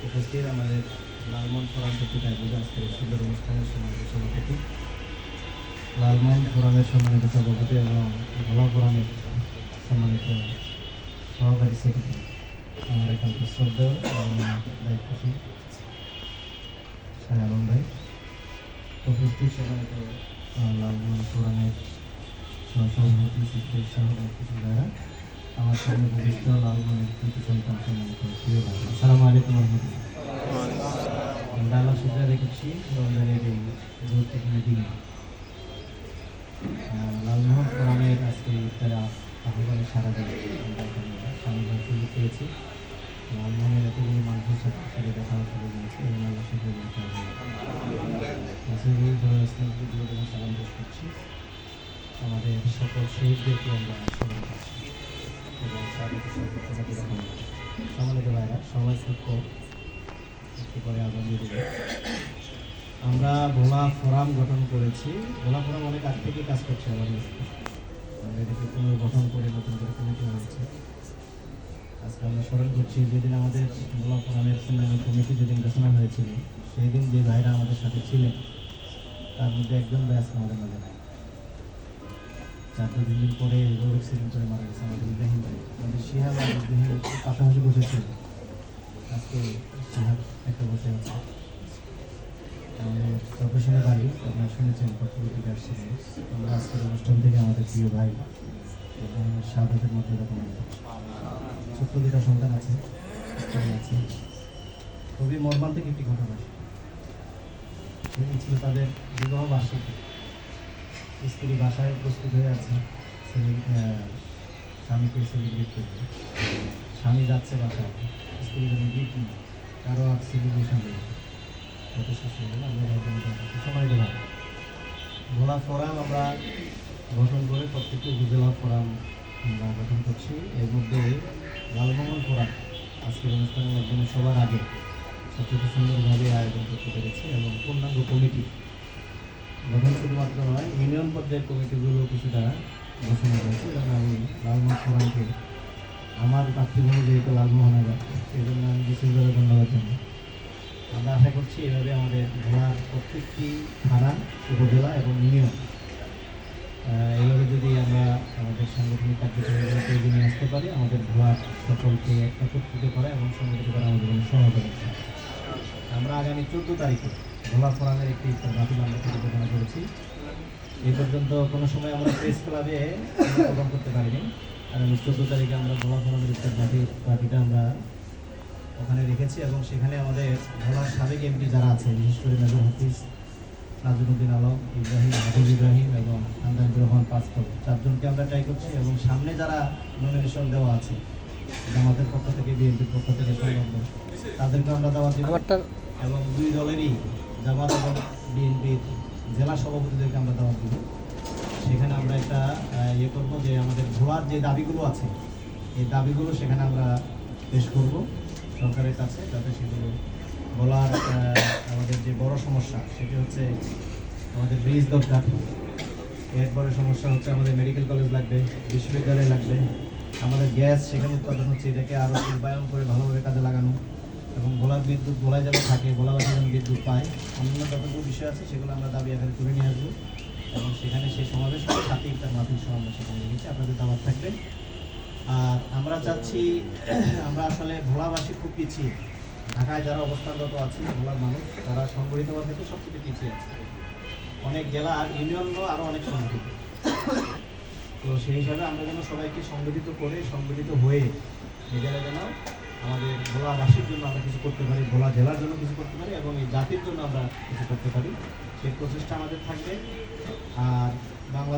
উপস্থিত আমাদের লালমোহন ফোরাম কর্তৃক আয়োজিত আজকের সুন্দর অনুষ্ঠানের সভাপতি, লালমোহন ফোরামের সম্মানিত সভাপতি এবং ভোলা ফোরামের সম্মানিত সহকারী সেক্রেটারি, আমার একান্ত শ্রদ্ধা দায়িত্বশীল শাহ আলম ভাই, উপস্থিত সম্মানিত লালমোহন ফোরামের সহসভাপতি সেক্রেটারি সহকারী ভাইরা, আমার সামনে উপবিষ্ট লালমোহনের কৃতি সন্তান সম্মানিত প্রিয় ভাই, আসসালামু আলাইকুম রহমতুল্লাহ। আমরা আল্লাহ শুক্রিয়া রেখেছি রমজানের এই গুরুত্বপূর্ণ দিনে লালমোহন ফোরামের আজকে ইফতারে আহ্বানে সারা দিয়ে আমরা এখানে স্বামীভাবে সুযোগ পেয়েছি। লালমোহনের এতগুলো মানুষের সাথে দেখা সুযোগ হয়েছে এবং আল্লাহ শুক্রিয়া সালাম পেশ করছি। আমাদের সকল শহীদদেরকে আমরা স্মরণ করছি এবং সম্মানিত ভাইরা সবাই একটু পরে আগাম দিয়ে দেবে। আমরা ভোলা ফোরাম গঠন করেছি। ভোলা ফোরাম অনেক আগ থেকে কাজ করছে আমাদের, আমরা এটাকে পুনর্গঠন করে নতুন করে কমিটি হয়েছে। আজকে আমরা স্মরণ করছি যেদিন আমাদের ভোলা ফোরামের কমিটি যেদিন ঘোষণা হয়েছিল, সেই দিন যে ভাইরা আমাদের সাথে ছিলেন তার মধ্যে একজন ভাই আজকে আমাদের মাঝে নাই। 4-3 দিন পরে রোগ অ্যাক্সিডেন্ট করে মারা গেছে আমাদের ইব্রাহিম ভাই। আমাদের শিহাব আর ইব্রাহিম পাশাপাশি বসেছিল, আজকে শিহাব একটা বসে আছে। আমাদের প্রফেশনের বাড়ি আপনারা শুনেছেন পত্রিকা থেকে আসছিলেন। আমরা আজকের অনুষ্ঠান থেকে আমাদের প্রিয় ভাই ইব্রাহিমের শাহাদাতের মধ্যে এরকম ছোট্ট দুটা সন্তান আছে, খুবই মর্মান্তিক একটি ঘটনা। সেদিন ছিল তাদের বিবাহ বার্ষিকী। স্ত্রী বাসায় প্রস্তুত হয়ে আছে স্বামীকে সেলিব্রেট করতে। স্বামী যাচ্ছে বাসায়, স্ত্রী যেন গিফট নিয়ে কারো আর সেলিব্রেশন হয়ে কত শেষ হয়ে গেল। আমরা সময় দিলাম ভোলা ফোরাম আমরা গঠন করে প্রত্যেকটি উপজেলা ফোরাম আমরা গঠন করছি। এর মধ্যে লালমোহন ফোরাম আজকের অনুষ্ঠানের মাধ্যমে সবার আগে সবচেয়ে সুন্দরভাবে আয়োজন করতে পেরেছি এবং পূর্ণাঙ্গ কমিটি গঠন শুধুমাত্র নয়, ইউনিয়ন পর্যায়ের কমিটিগুলো কিছুটা ঘোষণা করেছে। কারণ আমি লালমোহন ফোরামকে আমার মাতৃভূমি যেহেতু লালমোহনগর, সেই জন্য আমি বিশেষভাবে ধন্যবাদ জানাই। আমরা আশা করছি এভাবে আমাদের ভোলার প্রত্যেকটি থানা, উপজেলা এবং ইউনিয়ন এইভাবে যদি আমরা আমাদের সাংগঠনিক কার্যক্রমগুলোকে এগিয়ে নিয়ে আসতে পারি, আমাদের ভোলার সকলকে একত্রিত করা এবং সংগঠিত করা আমাদের জন্য সহজ হবে। আমরা আগামী 14 তারিখে ভোলা ফোরামের একটি বাতিল আমরা পরিকল্পনা করেছি। এই পর্যন্ত কোনো সময় আমরা প্রেস ক্লাবে প্রোগ্রাম করতে পারিনি। আগামী 14 তারিখে আমরা ভোলা ফোরামের একটা পার্টিটা আমরা ওখানে রেখেছি এবং সেখানে আমাদের ভোলার সাবেক এমপি যারা আছে, বিশেষ করে মেজর হাফিজ, নাজরুদ্দিন আলম, ইব্রাহিম, হাফিজ ইব্রাহিম এবং আন্দাজুর রহমান পাঁচফল, 4 জনকে আমরা ট্রাই করছি। এবং সামনে যারা নমিনেশন দেওয়া আছে জামাতের পক্ষ থেকে, বিএনপির পক্ষ থেকে সংলগ্ন, তাদেরকে আমরা দাওয়াত দিব এবং 2 দলেরই জামাত এবং বিএনপির জেলা সভাপতিদেরকে আমরা দাওয়াত দিব। সেখানে আমরা একটা করবো যে আমাদের ভোলার যে দাবিগুলো আছে, এই দাবিগুলো সেখানে আমরা পেশ করব সরকারের কাছে, যাতে সেগুলো বলার আমাদের যে বড় সমস্যা সেটি হচ্ছে আমাদের ব্রিজ দরকার। এরপরে সমস্যা হচ্ছে আমাদের মেডিকেল কলেজ লাগবে, বিশ্ববিদ্যালয় লাগবে, আমাদের গ্যাস সেখানে উৎপাদন হচ্ছে, এটাকে আরও রূপায়ণ করে ভালোভাবে কাজে লাগানো এবং ভোলার বিদ্যুৎ ভোলায় যেন থাকে, ভোলাবাসী যেন বিদ্যুৎ পায়। অন্যান্য যতগুলো বিষয় আছে সেগুলো আমরা দাবি আকারে তুলে নিয়ে আসবো এবং সেখানে সেই সমাবেশ সাথে একটা মাহফিল সহ আমরা সেখানে রেখেছি, আপনাদের দাওয়াত থাকবে। আর আমরা চাচ্ছি, আমরা আসলে ভোলাবাসী খুব পিছিয়ে, ঢাকায় যারা অবস্থানরত আছে ভোলার মানুষ, তারা সংগঠিতভাবে থেকে সবচেয়ে পিছিয়ে আছে। অনেক জেলা আর ইউনিয়নও আরও অনেক সংগঠিত। তো সেই হিসাবে আমরা যেন সবাইকে সংগঠিত করে, সংগঠিত হয়ে নিজেরা যেন আমাদের ভোলাবাসীর জন্য আমরা কিছু করতে পারি, ভোলা জেলার জন্য কিছু করতে পারি এবং এই জাতির জন্য আমরা কিছু করতে পারি, সেই প্রচেষ্টা আমাদের থাকবে। আর বাংলা